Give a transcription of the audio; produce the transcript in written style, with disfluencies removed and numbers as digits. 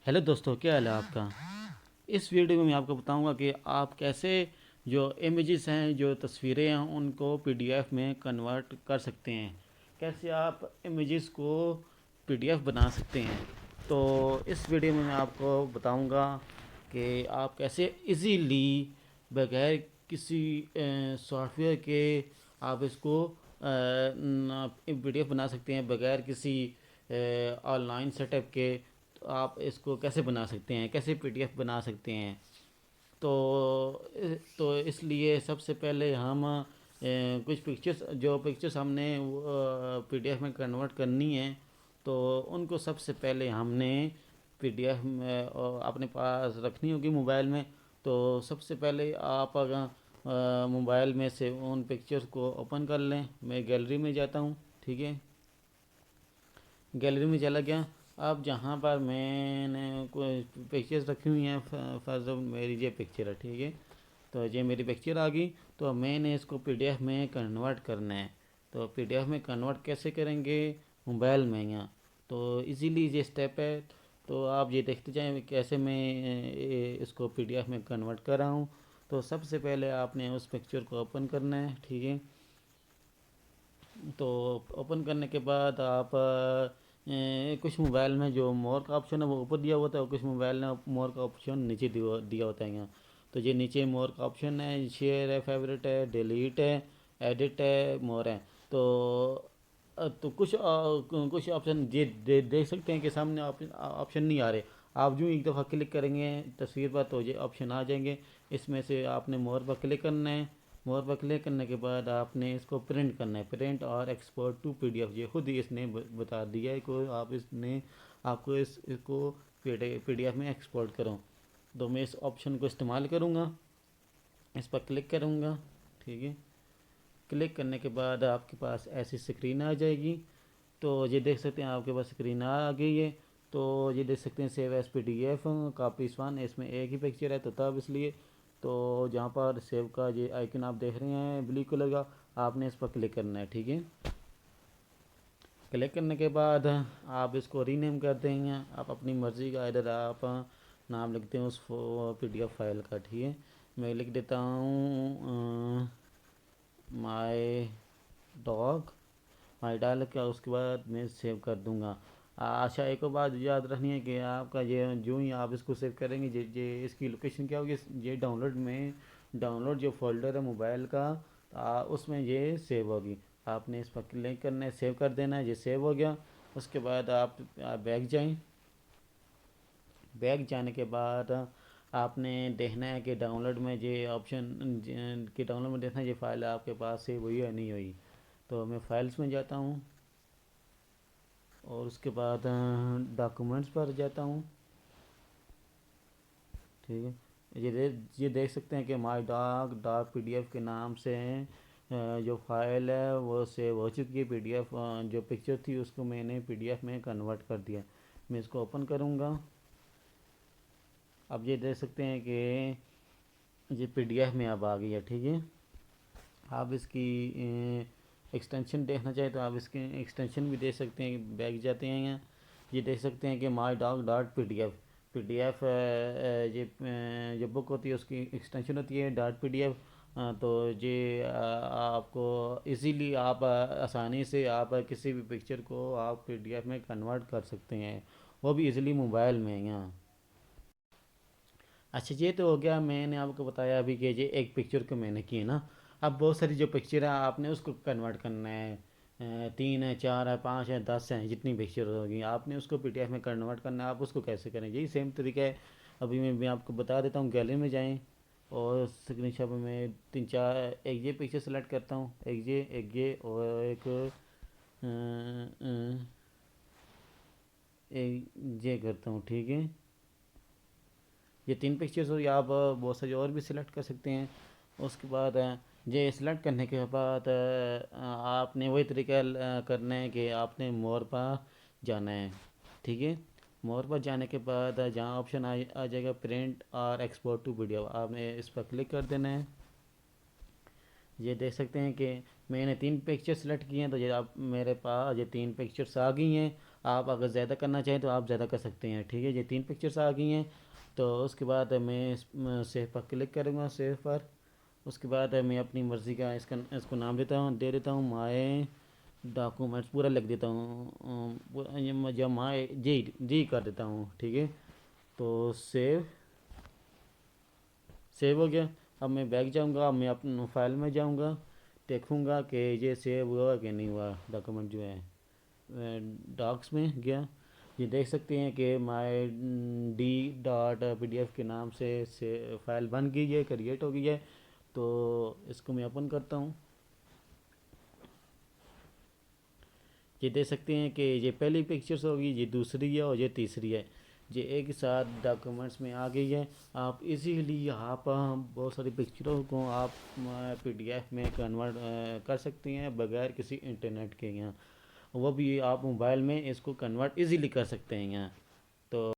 Hello दोस्तों, क्या हाल है आपका। इस वीडियो में मैं आपको बताऊंगा कि आप कैसे जो इमेजेस हैं, जो तस्वीरें हैं, उनको पीडीएफ में कन्वर्ट कर सकते हैं। कैसे आप इमेजेस को पीडीएफ बना सकते हैं। तो इस वीडियो में मैं आपको बताऊंगा कि आप कैसे इजीली बगैर किसी सॉफ्टवेयर के आप इसको पीडीएफ बना सकते हैं, बगैर किसी ऑनलाइन सेटअप के। तो आप इसको कैसे बना सकते हैं, कैसे पीडीएफ बना सकते हैं। तो इसलिए सबसे पहले हम कुछ पिक्चर्स, जो पिक्चर्स हमने पीडीएफ में कन्वर्ट करनी है, तो उनको सबसे पहले हमने पीडीएफ में अपने पास रखनी होगी मोबाइल में। तो सबसे पहले आप अगर मोबाइल में से उन पिक्चर्स को ओपन कर लें। मैं गैलरी में जाता हूँ, ठीक है। गैलरी में चला गया। अब जहाँ पर मैंने कोई पिक्चर्स रखी हुई हैं, फर्स्ट मेरी ये पिक्चर है, ठीक है। तो ये मेरी पिक्चर आ गई। तो मैंने इसको पीडीएफ में कन्वर्ट करना है। तो पीडीएफ में कन्वर्ट कैसे करेंगे, मोबाइल में यहाँ। तो इजीली ये स्टेप है। तो आप ये देखते जाएं कैसे मैं इसको पीडीएफ में कन्वर्ट कर रहा हूँ। तो सबसे पहले आपने उस पिक्चर को ओपन करना है, ठीक है। तो ओपन करने के बाद आप कुछ मोबाइल में जो मोर का ऑप्शन है वो ऊपर दिया होता है, और कुछ मोबाइल में मोर का ऑप्शन नीचे दिया दिया होता है यहाँ। तो ये नीचे मोर का ऑप्शन है, शेयर है, फेवरेट है, डिलीट है, एडिट है, मोर है। तो तो कुछ ऑप्शन ये देख सकते हैं कि सामने ऑप्शन नहीं आ रहे। आप जो एक दफ़ा क्लिक करेंगे तस्वीर पर तो ये ऑप्शन आ जाएंगे। इसमें से आपने मोर पर क्लिक करना है। मोर पर क्लिक करने के बाद आपने इसको प्रिंट करना है, प्रिंट और एक्सपोर्ट टू पीडीएफ। ये खुद ही इसने बता दिया है को आप इसने आपको इसको पीडीएफ में एक्सपोर्ट करो। तो मैं इस ऑप्शन को इस्तेमाल करूँगा, इस पर क्लिक करूँगा, ठीक है। क्लिक करने के बाद आपके पास ऐसी स्क्रीन आ जाएगी। तो ये देख सकते हैं आपके पास स्क्रीन आ गई है। तो ये देख सकते हैं save as PDF copies one, इसमें एक ही पिक्चर है तो तब इसलिए। तो जहाँ पर सेव का ये आइकन आप देख रहे हैं ब्लू कलर का, आपने इस पर क्लिक करना है, ठीक है। क्लिक करने के बाद आप इसको रीनेम कर देंगे, आप अपनी मर्ज़ी का। इधर आप नाम लिखते हैं उस पीडीएफ फाइल का, ठीक है। मैं लिख देता हूँ माई डॉग। माई डाल के उसके बाद मैं सेव कर दूंगा। अच्छा, एक और बात याद रखनी है कि आपका ये जो ही आप इसको सेव करेंगे, ये इसकी लोकेशन क्या होगी, ये डाउनलोड में, डाउनलोड जो फोल्डर है मोबाइल का, उसमें ये सेव होगी। आपने इस पर क्लिक करना है, सेव कर देना है। ये सेव हो गया। उसके बाद आप बैक जाएं। बैक जाने के बाद आपने देखना है कि डाउनलोड में ये ऑप्शन कि डाउनलोड में देखना है ये फाइल आपके पास से हुई है नहीं हुई। तो मैं फाइल्स में जाता हूँ और उसके बाद डॉक्यूमेंट्स पर जाता हूँ, ठीक है। ये देख सकते हैं कि माई डॉग डॉट पीडीएफ के नाम से जो फाइल है वो सेव हो चुकी है। पीडीएफ जो पिक्चर थी उसको मैंने पीडीएफ में कन्वर्ट कर दिया। मैं इसको ओपन करूँगा। अब ये देख सकते हैं कि ये पीडीएफ में अब आ गई है, ठीक है। आप इसकी एक्सटेंशन देखना चाहें तो आप इसके एक्सटेंशन भी देख सकते हैं। बैग जाते हैं यहाँ, ये देख सकते हैं कि my dog dot P D F. P D F ये जो बुक होती है उसकी एक्सटेंशन होती है डॉट पी डी एफ। तो ये आपको इजीली आप आसानी से आप किसी भी पिक्चर को आप पी डी एफ में कन्वर्ट कर सकते हैं, वो भी इजीली मोबाइल में यहाँ। अच्छा, ये तो हो गया, मैंने आपको बताया अभी कि ये एक पिक्चर को मैंने की है ना। अब बहुत सारी जो पिक्चर है आपने उसको कन्वर्ट करना है। तीन है, चार है, पाँच है, 10 है, जितनी पिक्चर होगी आपने उसको पीडीएफ में कन्वर्ट करना है। आप उसको कैसे करें, यही सेम तरीका है। अभी मैं आपको बता देता हूँ। गैलरी में जाएँ और स्क्रीन शॉट में तीन चार, एक ये पिक्चर सेलेक्ट करता हूँ, एक ये और एक ये करता हूँ, ठीक है। ये तीन पिक्चर्स हो, या आप बहुत सारी और भी सिलेक्ट कर सकते हैं। उसके बाद ये सिलेक्ट करने के बाद आपने वही तरीका करना है कि आपने मोर पर जाना है, ठीक है। मोर पर जाने के बाद जहाँ ऑप्शन आ जाएगा प्रिंट और एक्सपोर्ट टू वीडियो, आपने इस पर क्लिक कर देना है। ये देख सकते हैं कि मैंने तीन पिक्चर सेलेक्ट किए हैं, तो ये आप मेरे पास ये तीन पिक्चर्स आ गई हैं। आप अगर ज़्यादा करना चाहें तो आप ज़्यादा कर सकते हैं। ठीक है, ये 3 पिक्चर्स आ गई हैं। तो उसके बाद मैं सेव पर क्लिक करूँगा, सेव पर। उसके बाद मैं अपनी मर्ज़ी का इसको नाम दे देता हूँ माय डॉक्यूमेंट्स, पूरा लिख देता हूँ। जब माय जी जी कर देता हूँ। ठीक है, तो सेव हो गया। अब मैं बैक जाऊंगा, अब मैं अपने फाइल में जाऊंगा, देखूंगा कि ये सेव हुआ कि नहीं हुआ। डॉक्यूमेंट जो है डॉक्स में गया, ये देख सकते हैं कि माई D.PDF के नाम से फाइल बन गई है, क्रिएट हो गई है। तो इसको मैं ओपन करता हूँ। ये देख सकते हैं कि ये पहली पिक्चर्स होगी, ये दूसरी है और ये तीसरी है। ये एक ही साथ डॉक्यूमेंट्स में आ गई है। आप इजीली यहाँ पर बहुत सारी पिक्चरों को आप PDF में कन्वर्ट कर सकते हैं बगैर किसी इंटरनेट के। यहाँ वो भी आप मोबाइल में इसको कन्वर्ट इजीली कर सकते हैं यहाँ। तो